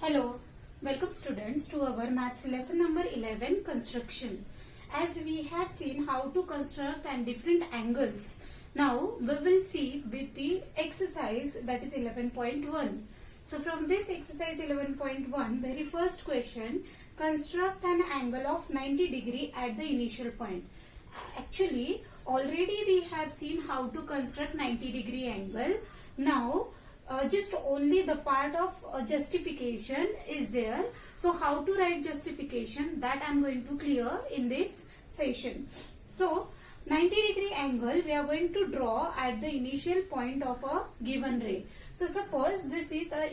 Hello, welcome students to our maths lesson number 11 construction. As we have seen how to construct and different angles, now we will see with the exercise that is 11.1. So from this exercise 11.1, very first question, construct an angle of 90 degree at the initial point. Actually, already we have seen how to construct 90 degree angle. Now, just only the part of justification is there. So how to write justification, that I am going to clear in this session. So 90 degree angle we are going to draw at the initial point of a given ray. So suppose this is a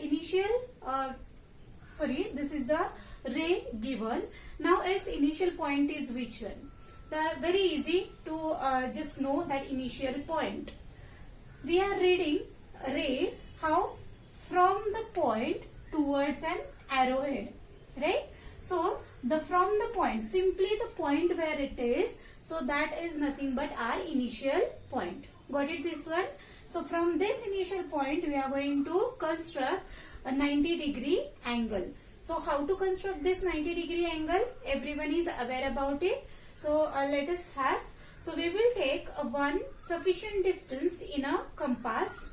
this is a ray given. Now its initial point is which one? Very easy to just know that initial point. We are reading ray how from the point towards an arrowhead, right? So from the point, simply the point where it is, so that is nothing but our initial point. Got it, this one? So from this initial point we are going to construct a 90 degree angle. So how to construct this 90 degree angle? Everyone is aware about it. So let us have. So we will take one sufficient distance in a compass.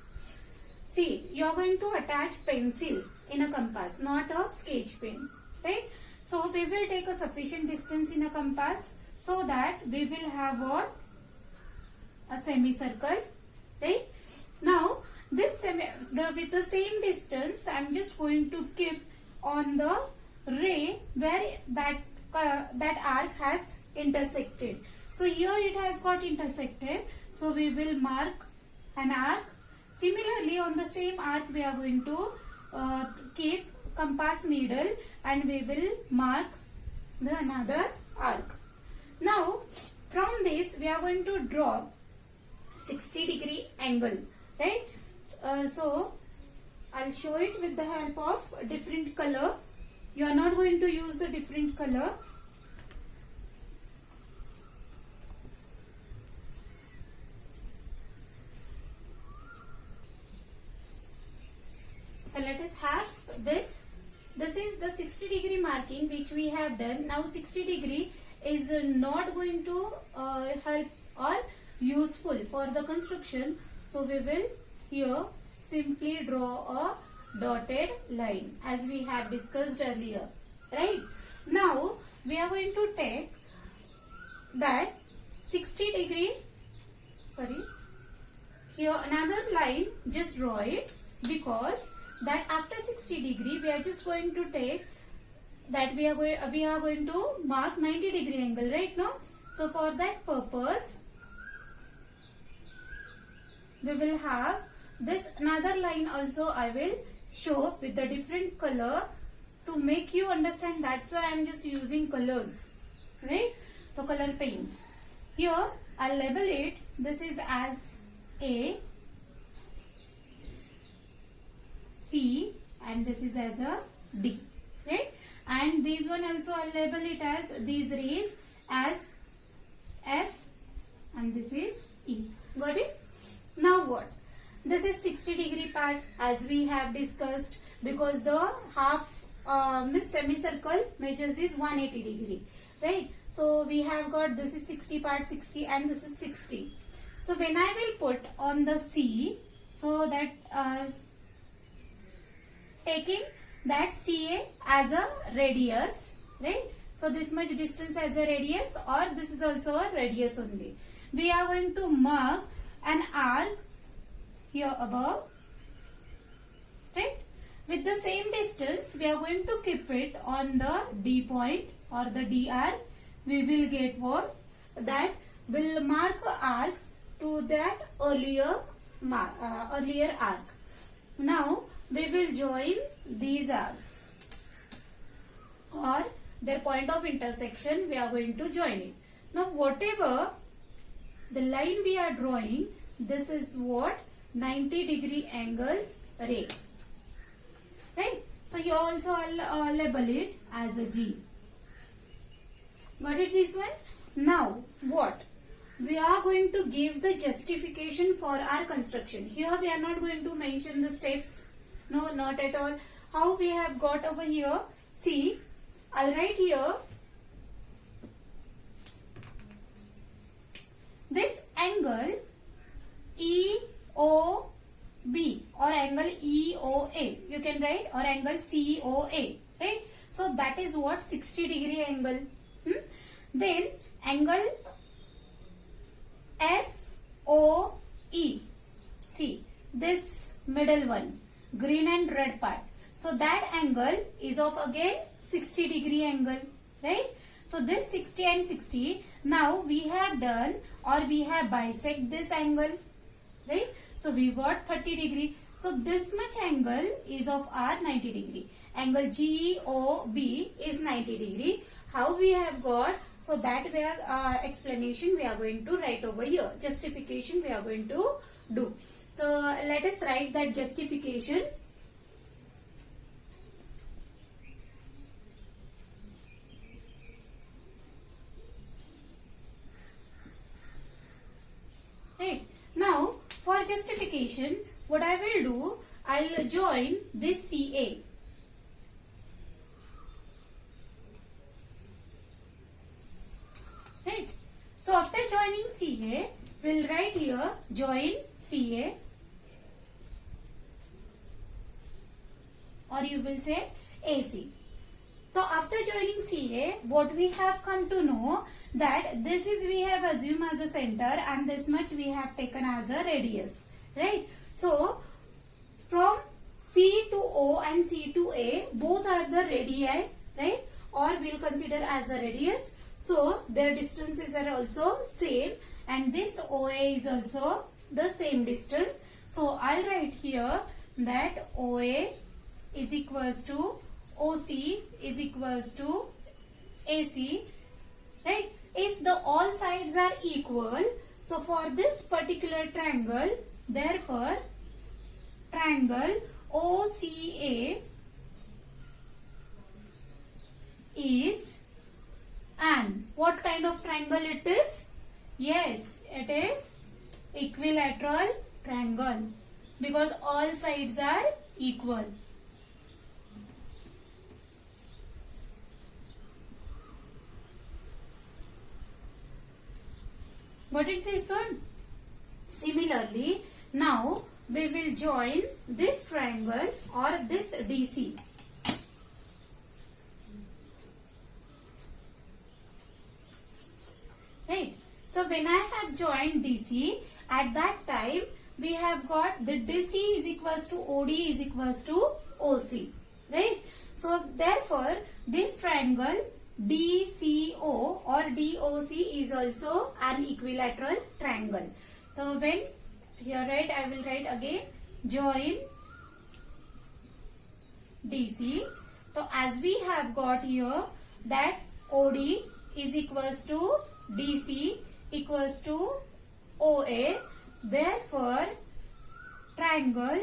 See, you are going to attach pencil in a compass, not a sketch pen, right? So we will take a sufficient distance in a compass so that we will have what? A semicircle, right? Now this with the same distance, I am just going to keep on the ray where that arc has intersected. So here it has got intersected. So we will mark an arc. Similarly, on the same arc we are going to keep compass needle and we will mark the another arc. Now from this we are going to draw 60 degree angle, right? So I'll show it with the help of different color. You are not going to use a different color. So let us have this. This is the 60 degree marking which we have done. Now 60 degree is not going to help or useful for the construction. So we will here simply draw a dotted line as we have discussed earlier. Right? Now we are going to take that 60 degree, here another line, just draw it, because that after 60 degree we are just going to take that we are going to mark 90 degree angle, right? No? So for that purpose we will have this another line also. I will show with the different color to make you understand. That's why I am just using colors, right? So color paints. Here I'll label it. This is as A, C, and this is as a D, right? And these one also I'll label it as these rays as F, and this is E. Got it? Now what? This is 60 degree part as we have discussed, because the half semicircle measures is 180 degree, right? So we have got this is 60 part 60 and this is 60. So when I will put on the C, so that taking that CA as a radius, right? So this much distance as a radius, or this is also a radius only. We are going to mark an arc here above, right? With the same distance we are going to keep it on the D point or the D arc. We will get what? That will mark a arc to that earlier arc. Now we will join these arcs, or their point of intersection we are going to join it. Now whatever the line we are drawing, this is what? 90 degree angles ray, right? So here also I'll label it as a G. Got it, this one? Now what? We are going to give the justification for our construction. Here we are not going to mention the steps. No, not at all. how we have got over here? See, I'll write here this angle EOB or angle EOA. You can write, or angle COA, right? So that is what 60 degree angle. Then angle FOE. See this middle one, green and red part. So that angle is of again 60 degree angle, right? So this 60 and 60, now we have done, or we have bisect this angle, right? So we got 30 degree. So this much angle is of our 90 degree. Angle GOB is 90 degree. How we have got? So that way explanation we are going to write over here. Justification we are going to do. So let us write that justification. Right. Now for justification, what I will do, I'll join this CA. Right. So after joining CA, we'll write here join CA, or you will say AC. So after joining CA, what we have come to know, that this is we have assumed as a center and this much we have taken as a radius, right? So from C to O and C to A, both are the radii, right? Or we'll consider as a radius. So their distances are also same, and this OA is also the same distance. So I'll write here that OA is equals to OC is equals to AC, right? If the all sides are equal, so for this particular triangle, therefore triangle OCA is an, what kind of triangle it is? Yes, it is equilateral triangle, because all sides are equal. Got it, this one? Similarly, now we will join this triangle or this DC. Right. So when I have joined DC, at that time we have got the DC is equals to OD is equals to OC. Right. So therefore this triangle DCO or DOC is also an equilateral triangle. So when here right, I will write again join DC. So as we have got here that OD is equals to DC equals to OA, therefore triangle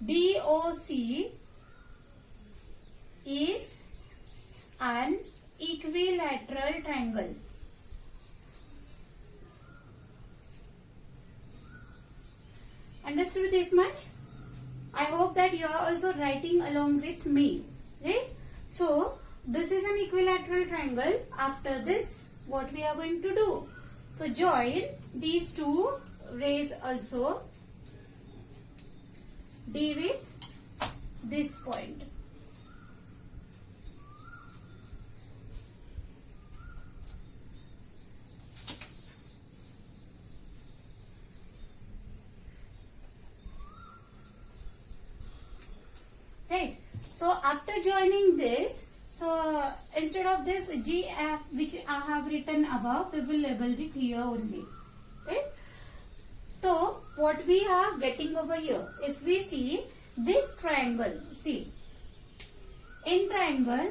DOC is an equilateral triangle. Understood this much? I hope that you are also writing along with me, right? So this is an equilateral triangle. After this, what we are going to do? So join these two rays also D with this point. Right. So after joining this, so instead of this G which I have written above, we will label it here only. Right. So what we are getting over here, if we see this triangle, see in triangle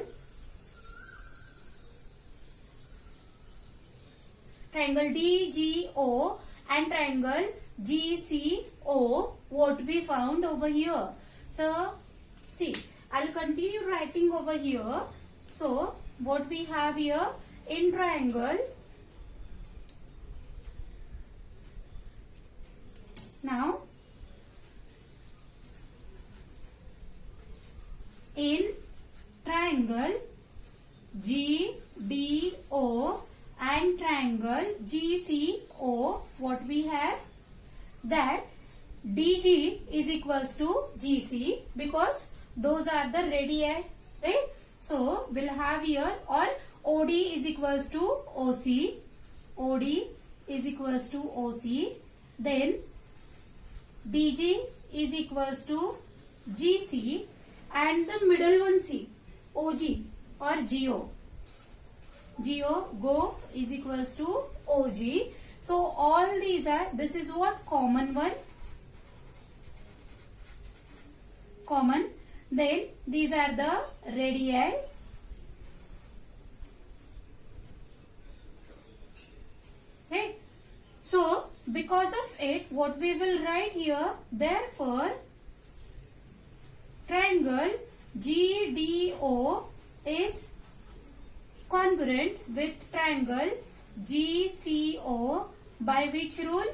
DGO and triangle GCO, what we found over here. So see, I'll continue writing over here. So what we have here in triangle, now in triangle GDO and triangle GCO, what we have, that DG is equals to GC, because those are the radii, right? So we'll have here, or OD is equals to OC, OD is equals to OC, then DG is equals to GC, and the middle one C, OG or GO. GO is equals to OG. So all these are, this is what common one, common. Then these are the radii. Right? So because of it, what we will write here, therefore triangle GDO is congruent with triangle GCO by which rule?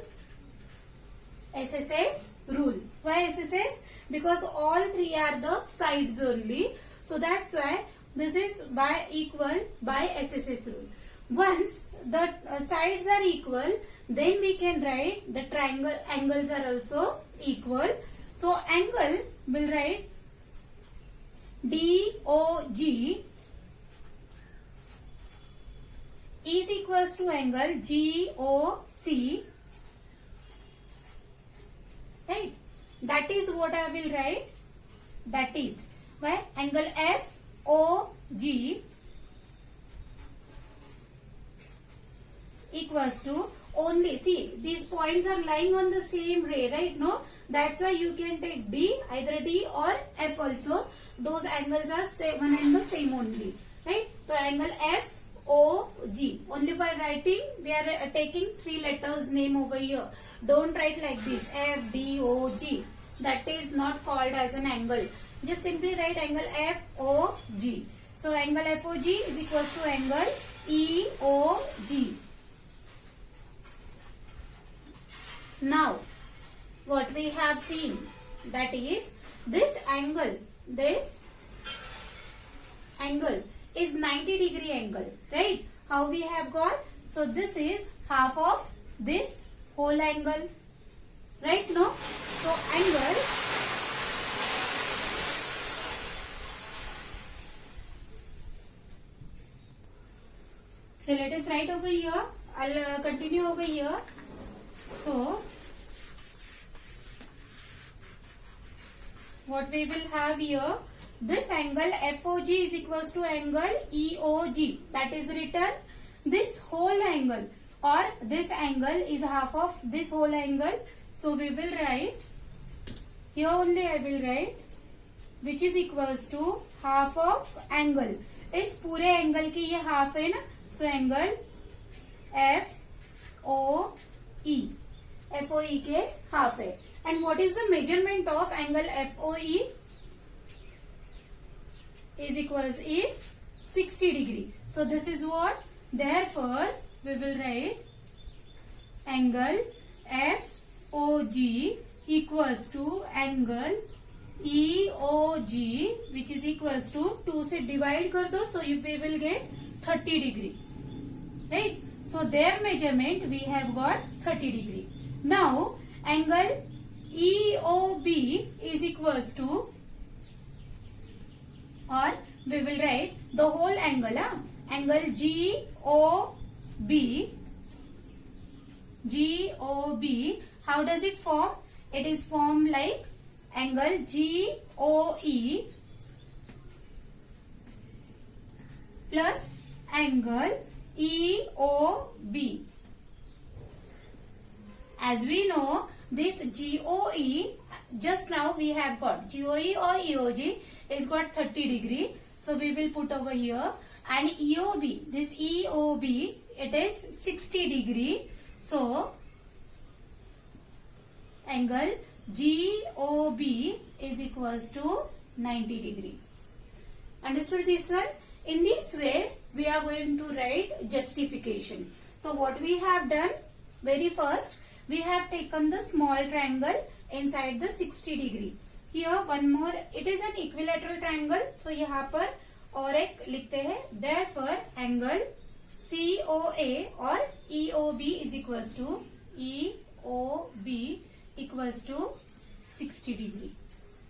SSS rule. Why SSS? Because all three are the sides only. So that's why this is by equal by SSS rule. Once the sides are equal, then we can write the triangle angles are also equal. So angle will write DOG is equals to angle GOC, right? That is what I will write. That is why angle FOG equals to, only see these points are lying on the same ray, right? No, that's why you can take D, either D or F also. Those angles are same, one and the same only, right? So angle FOG. Only by writing, we are taking three letters name over here. Don't write like this, FDOG. That is not called as an angle. Just simply write angle FOG. So angle FOG is equals to angle EOG. Now, what we have seen, that is this angle is 90 degree angle, right? How we have got? So this is half of this whole angle, right? No? So angle so let us write over here. I'll continue over here. So what we will have here, this angle FOG is equals to angle EOG. That is written, this whole angle or this angle is half of this whole angle. So we will write, here only I will write, which is equals to half of angle. इस पूरे angle की ये half है ना, so angle FOE, FOE के half है. And what is the measurement of angle FOE? Is equals is 60 degree. So this is what? Therefore, we will write angle FOG equals to angle EOG, which is equals to 2 से divide कर दो, so we will get 30 degree, right? So their measurement we have got 30 degree. Now angle EOB is equals to, or we will write the whole angle, angle GOB. How does it form? It is formed like angle GOE plus angle EOB. As we know, this GOE, just now we have got GOE or EOG is got 30 degree. So we will put over here, and EOB, this EOB, it is 60 degree. So angle GOB is equals to 90 degree. Understood this one? In this way, we are going to write justification. So what we have done, very first, we have taken the small triangle inside the 60 degree. here one more, it is an equilateral triangle. So यहाँ पर और एक लिखते हैं, therefore angle COA or EOB is equals to 60 degree.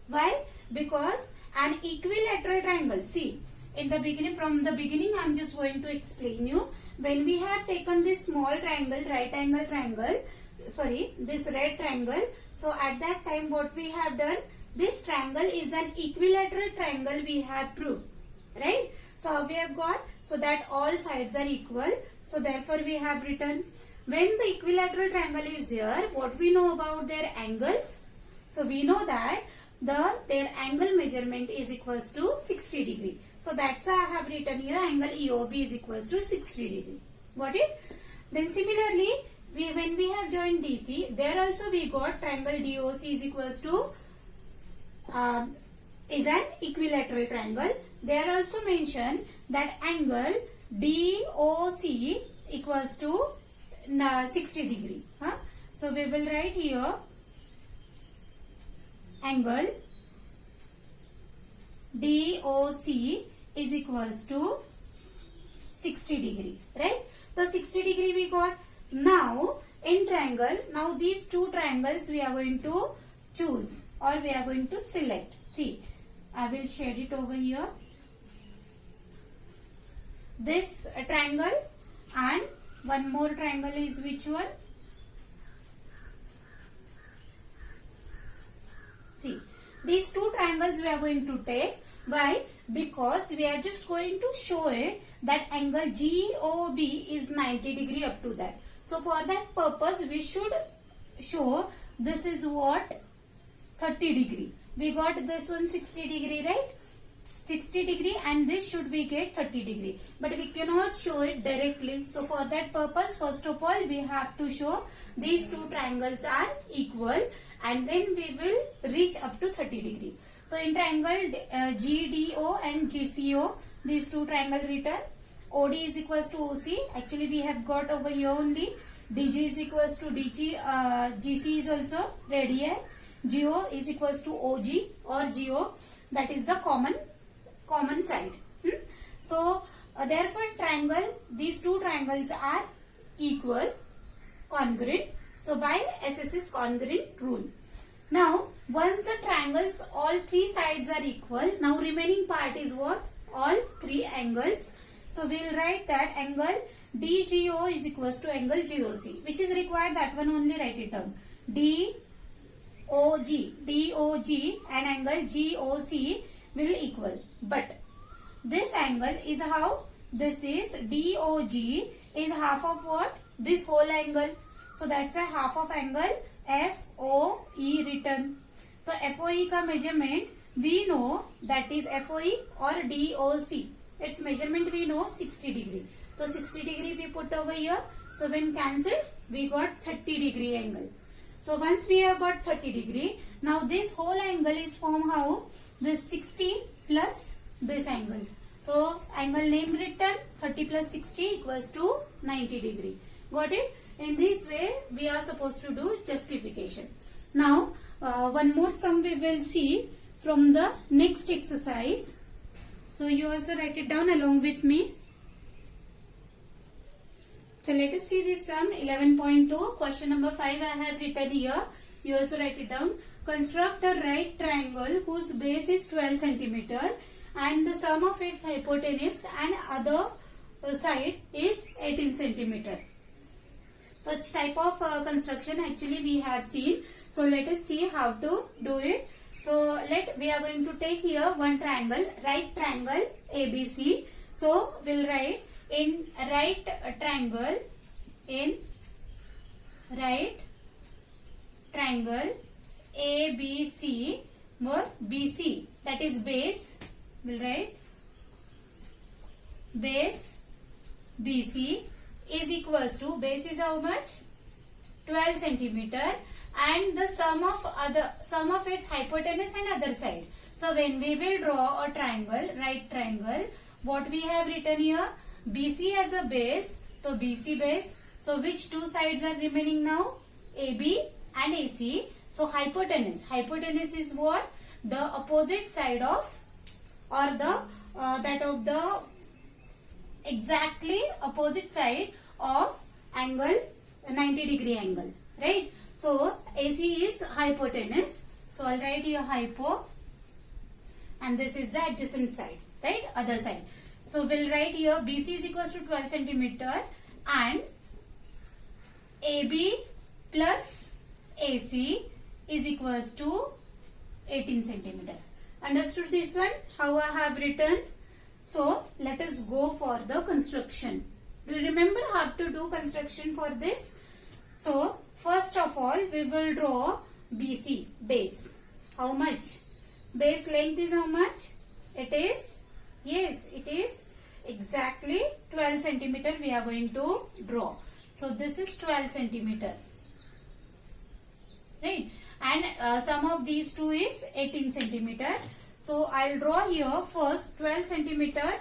Why? Because an equilateral triangle, see, in the beginning, from the beginning I'm just going to explain you. When we have taken this small triangle, right angle triangle, sorry, this red triangle, so at that time what we have done, this triangle is an equilateral triangle we have proved, right? So how we have got? So that all sides are equal, so therefore we have written, when the equilateral triangle is there, what we know about their angles? So we know that their angle measurement is equals to 60 degree. So that's why I have written here angle EOB is equals to 60 degree. Got it? Then similarly, when we have joined DC, there also we got triangle DOC is equals to is an equilateral triangle. There also mentioned that angle DOC equals to 60 degree. So we will write here angle DOC is equals to 60 degree, right? So 60 degree we got. Now in triangle, now these two triangles we are going to choose or we are going to select. See, I will shade it over here. This triangle and one more triangle is which one? See, these two triangles we are going to take. Why? Because we are just going to show it that angle GOB is 90 degree up to that. So for that purpose we should show this is what? 30 degree. We got this one 60 degree, right? 60 degree and this should we get 30 degree. But we cannot show it directly. So for that purpose, first of all, we have to show these two triangles are equal and then we will reach up to 30 degree. So in triangle GDO and GCO, these two triangle written. OD is equals to OC. Actually we have got over here only. DG is equals to DG. GC is also radii. GO is equals to OG or GO. That is the common side. So therefore triangle, these two triangles are equal, congruent. So by SS's congruent rule. Now once the triangles all three sides are equal, now remaining part is what? All three angles. So we will write that angle DGO is equals to angle GOC, which is required, that one only write it down. DOG and angle GOC will equal. But this angle is how? This is DOG is half of what? This whole angle. So that's a half of angle FOE written. So FOE ka measurement we know, that is FOE or DOC. Its measurement we know 60 degree. So 60 degree we put over here. So when cancelled, we got 30 degree angle. So once we have got 30 degree, now this whole angle is formed how? This 60 plus this angle. So angle name written 30 plus 60 equals to 90 degree. Got it? In this way we are supposed to do justification. Now one more sum we will see from the next exercise. So you also write it down along with me. So let us see this sum 11.2. Question number 5 I have written here. You also write it down. Construct a right triangle whose base is 12 centimeter and the sum of its hypotenuse and other side is 18 centimeter. Such type of construction actually we have seen. So let us see how to do it. So we are going to take here one triangle, right triangle ABC. So we'll write in right triangle ABC or BC, that is base. We'll write base BC is equals to, base is how much? 12 centimeter and the sum of its hypotenuse and other side. So when we will draw a triangle, right triangle, what we have written here? BC as a base, so BC base. So which two sides are remaining now? AB and AC. So hypotenuse is what? the opposite side of, or the that of the exactly opposite side of angle, 90-degree angle, right? So AC is hypotenuse. So I'll write here hypo, and this is the adjacent side, right? Other side. So we'll write here BC is equals to 12 centimeter and AB plus AC is equals to 18 centimeter. Understood this one? How I have written? So let us go for the construction. Do you remember how to do construction for this? So first of all, we will draw BC, base. How much? Base length is how much? It is, yes, it is exactly 12 centimeter we are going to draw. So this is 12 centimeter, right? And sum of these two is 18 centimeter. So I'll draw here first 12 centimeter.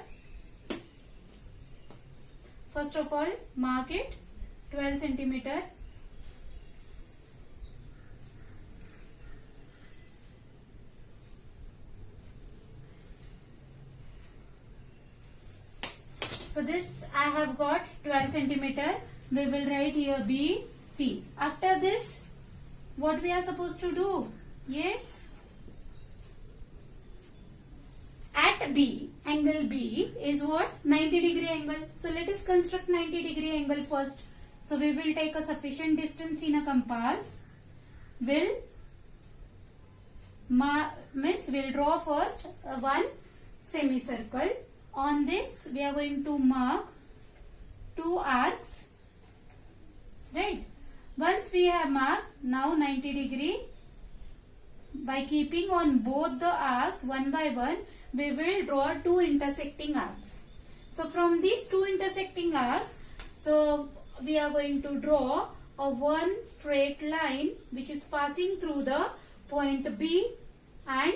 First of all, mark it 12 centimeter. So this I have got 12 centimeter. We will write here B, C. After this, what we are supposed to do? Yes. At B, angle B is what? 90-degree angle. So let us construct 90-degree angle first. So we will take a sufficient distance in a compass. We'll draw first one semicircle. On this, we are going to mark two arcs, right? Once we have marked now 90 degree, by keeping on both the arcs one by one, we will draw two intersecting arcs. So from these two intersecting arcs, so we are going to draw a one straight line which is passing through the point B and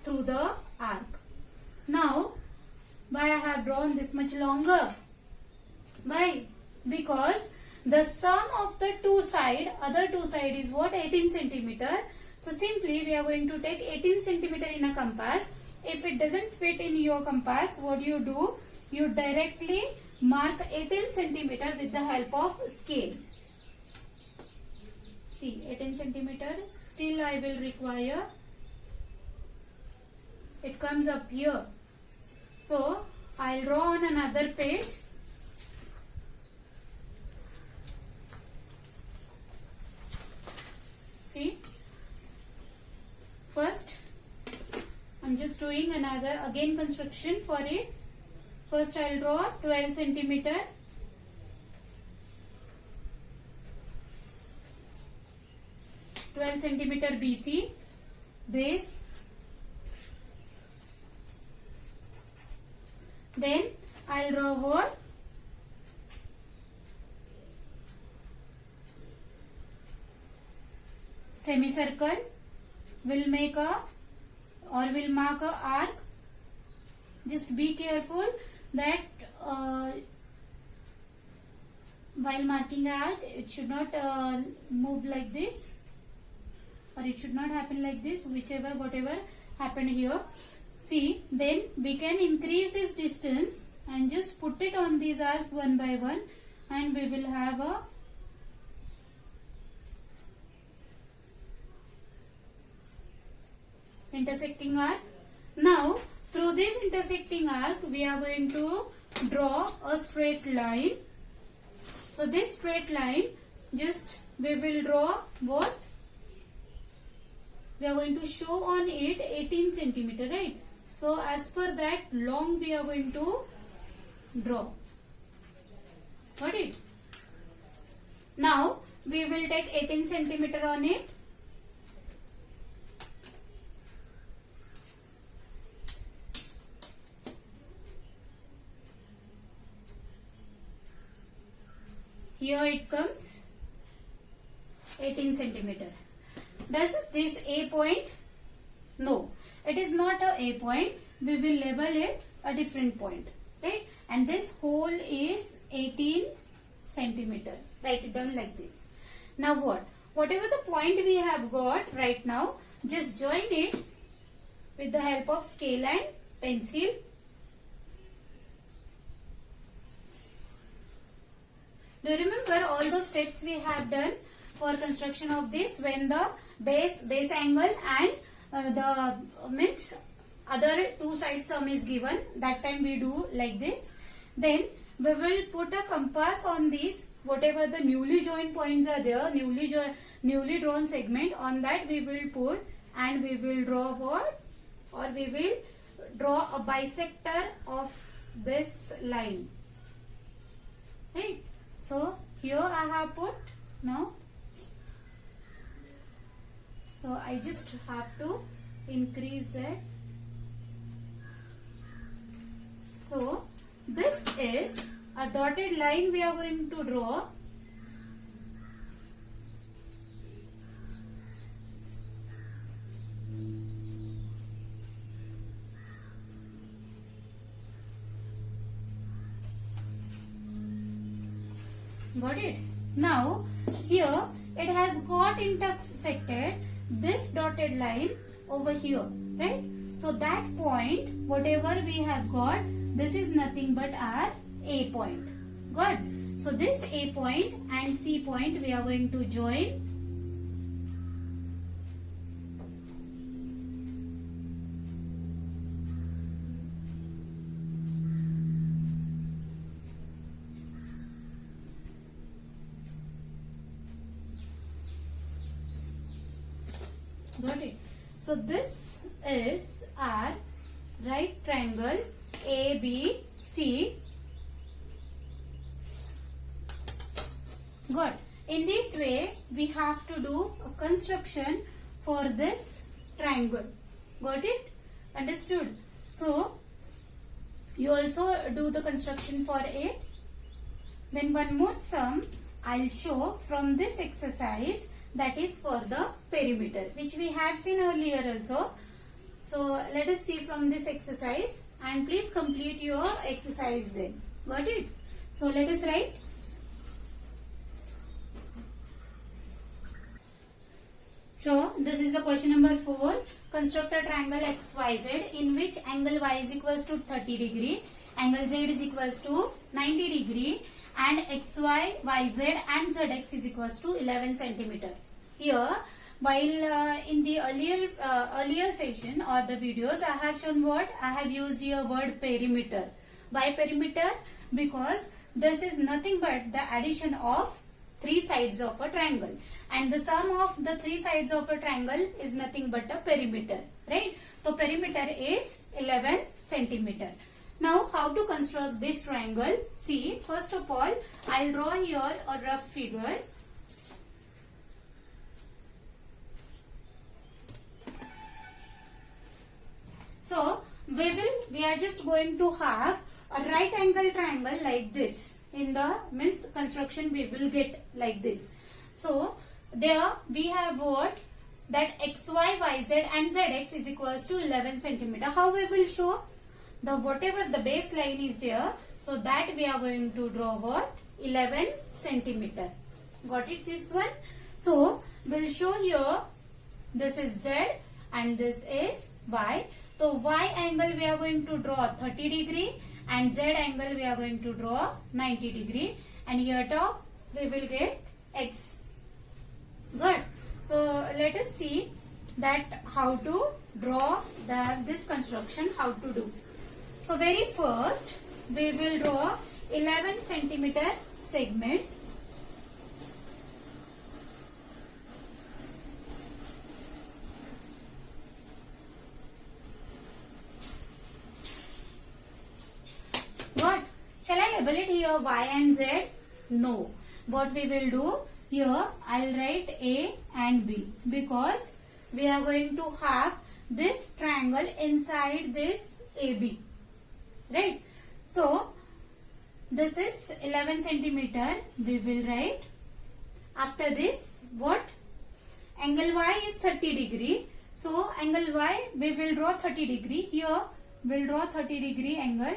through the arc. Now, why I have drawn this much longer? Why? Because the sum of the other two side is what? 18 centimeter. So simply we are going to take 18 centimeter in a compass. If it doesn't fit in your compass, what you do? You directly mark 18 centimeter with the help of scale. See, 18 centimeter. Still I will require. It comes up here. So I'll draw on another page. See, first I'm just doing another again construction for it. First I'll draw 12 centimeter. BC base. Then I'll draw what? Semicircle. We'll make we'll mark a arc. Just be careful that while marking arc, it should not move like this, or it should not happen like this, whatever happened here. See, then we can increase this distance and just put it on these arcs one by one, and we will have a intersecting arc. Now, through this intersecting arc, we are going to draw a straight line. So this straight line, just we will draw what? We are going to show on it 18 centimeter, right? So as per that long we are going to draw. Got it? Now we will take 18 centimeter on it. Here it comes 18 centimeter. Does this A point? No, it is not a A point. We will label it a different point, right? And this hole is 18 centimeter. Write it down like this. Now what? whatever the point we have got right now, just join it with the help of scale and pencil. Do you remember all those steps we have done for construction of this, when the base angle and the means other two sides sum is given, that time we do like this. Then we will put a compass on these, whatever the newly joined points are there, newly drawn segment, on that we will put, and we will draw what, or we will draw a bisector of this line, right? So here I have put now. So I just have to increase it. So this is a dotted line we are going to draw. Got it? Now here it has got intersected this dotted line over here, right? So that point, whatever we have got, this is nothing but our A point. Got? So this A point and C point we are going to join. Got it? So this is our right triangle ABC. Good. In this way, we have to do a construction for this triangle. Got it? Understood? So, you also do the construction for it. Then one more sum I'll show from this exercise, that is for the perimeter, which we have seen earlier also. So let us see from this exercise, and please complete your exercise then. Got it? So let us write. So this is the question number 4. Construct a triangle XYZ in which angle Y is equals to 30 degree, angle Z is equals to 90 degree, and XY, YZ and ZX is equals to 11 centimeter. Here, while in the earlier session or the videos, I have shown what? I have used here word perimeter. Why perimeter? Because this is nothing but the addition of three sides of a triangle, and the sum of the three sides of a triangle is nothing but a perimeter, right? So perimeter is 11 centimeter. Now how to construct this triangle? See, first of all, I'll draw here a rough figure. So we are just going to have a right angle triangle like this. In the construction we will get like this. So there we have what? That XY, YZ and ZX is equals to 11 centimeter. How we will show? The whatever the baseline is there, so that we are going to draw what? 11 centimeter. Got it, this one? So we'll show here, this is Z and this is Y. So Y angle we are going to draw 30 degree and Z angle we are going to draw 90 degree, and here top we will get X. Good. So let us see that how to draw this construction, how to do. So very first we will draw 11 centimeter segment. What? Shall I label it here Y and Z? No. What we will do here, I'll write A and B, because we are going to have this triangle inside this AB. Right? So this is 11 centimeter. We will write. After this, what? Angle Y is 30 degree. So angle Y we will draw 30 degree. Here we will draw 30 degree angle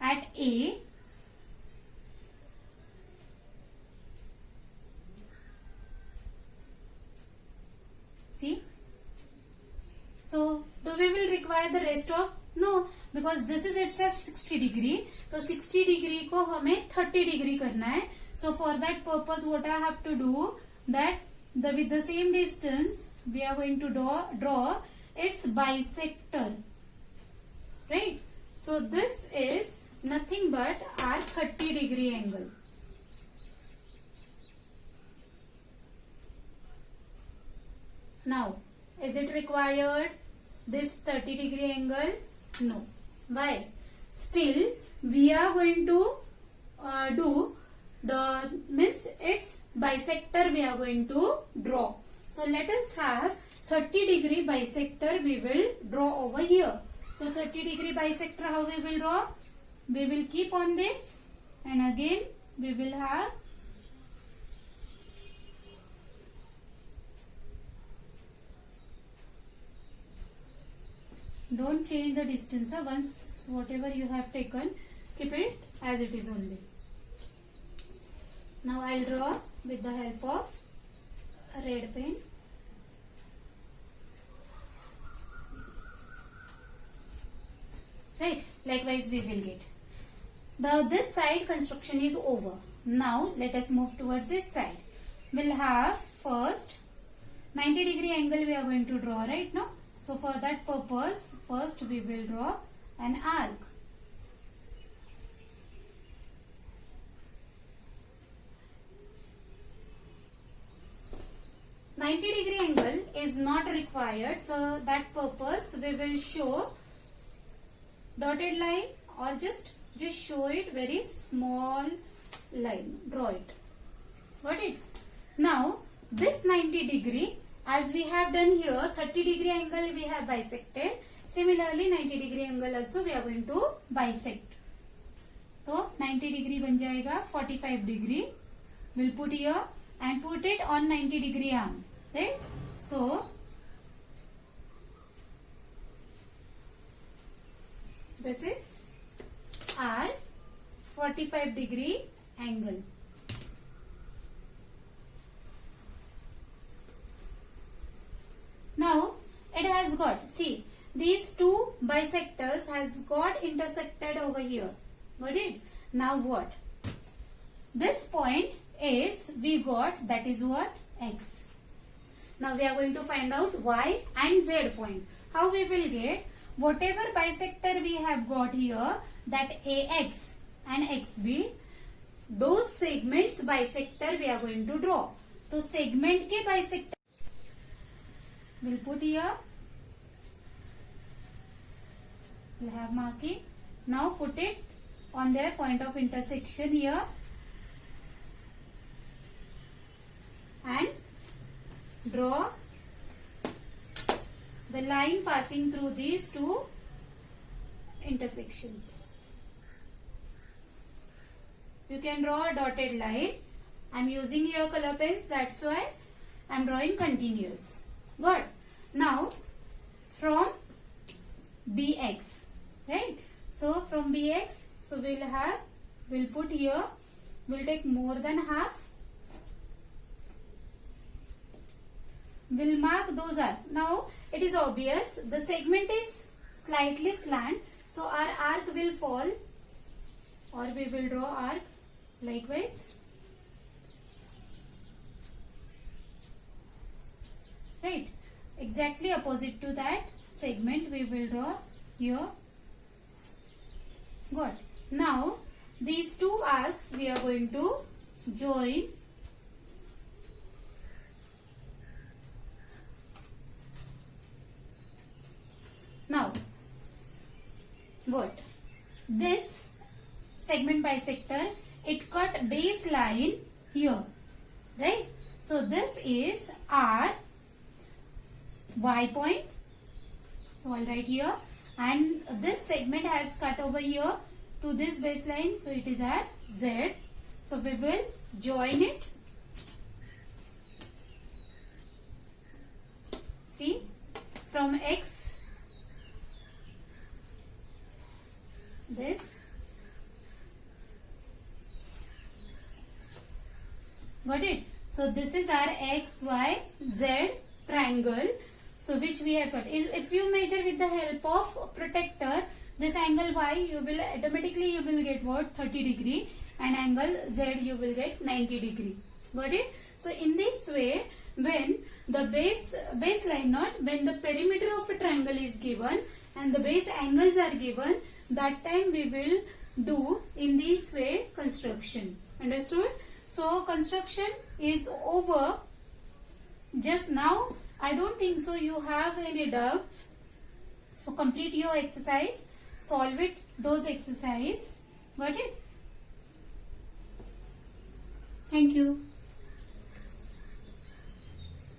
at A. See. So, do we will require the rest of? No, because this is itself 60 degree. तो 60 degree को हमें 30 degree करना है. So for that purpose, what I have to do that with the same distance we are going to draw its bisector, right? So this is nothing but our 30 degree angle. Now, is it required this 30 degree angle? No. Why? Still, we are going to do the means its bisector we are going to draw. So let us have 30 degree bisector we will draw over here. So 30 degree bisector how we will draw? We will keep on this and again we will have don't change the distance. Once whatever you have taken, keep it as it is only. Now I'll draw with the help of a red pen. Right. Likewise we will get. This side construction is over. Now let us move towards this side. We'll have first 90 degree angle we are going to draw right now. So for that purpose, first we will draw an arc. Degree angle is not required, so that purpose we will show dotted line or just show it very small line. Draw it. Got it? Now this 90 degree, as we have done here, 30 degree angle we have bisected. Similarly 90 degree angle also we are going to bisect. So 90 degree बन जाएगा 45 degree. We'll put here and put it on 90 degree arm. Right? So this is our 45 degree angle. Now it has got, see, these two bisectors has got intersected over here. Got it? Now what? This point is we got, that is what? X. Now we are going to find out Y and Z point. How we will get? Whatever bisector we have got here, that AX and XB, those segments bisector we are going to draw. So segment के bisector we'll put here. We'll have marking. Now put it on their point of intersection here and draw the line passing through these two intersections. You can draw a dotted line. I am using your color pens, that's why I am drawing continuous. Good. Now from BX, right? So from BX, so we'll put here, we'll take more than half. We'll mark those are. Now it is obvious the segment is slightly slant, so our arc will fall, or we will draw arc likewise. Right? Exactly opposite to that segment we will draw here. Good. Now these two arcs we are going to join. Now what? This segment bisector, it cut base line here, right? So this is our Y point. So I'll write here, and this segment has cut over here to this baseline, so it is our Z. So we will join it. See, from X, this, got it? So this is our X, Y, Z triangle, so which we have got. If you measure with the help of protractor, this angle Y, you will automatically you will get what, 30 degree, and angle Z you will get 90 degree. Got it? So in this way, when the baseline not, when the perimeter of a triangle is given and the base angles are given, that time we will do in this way construction. Understood? So construction is over. Just now, I don't think so you have any doubts. So complete your exercise, solve it, those exercise. Got it? Thank you.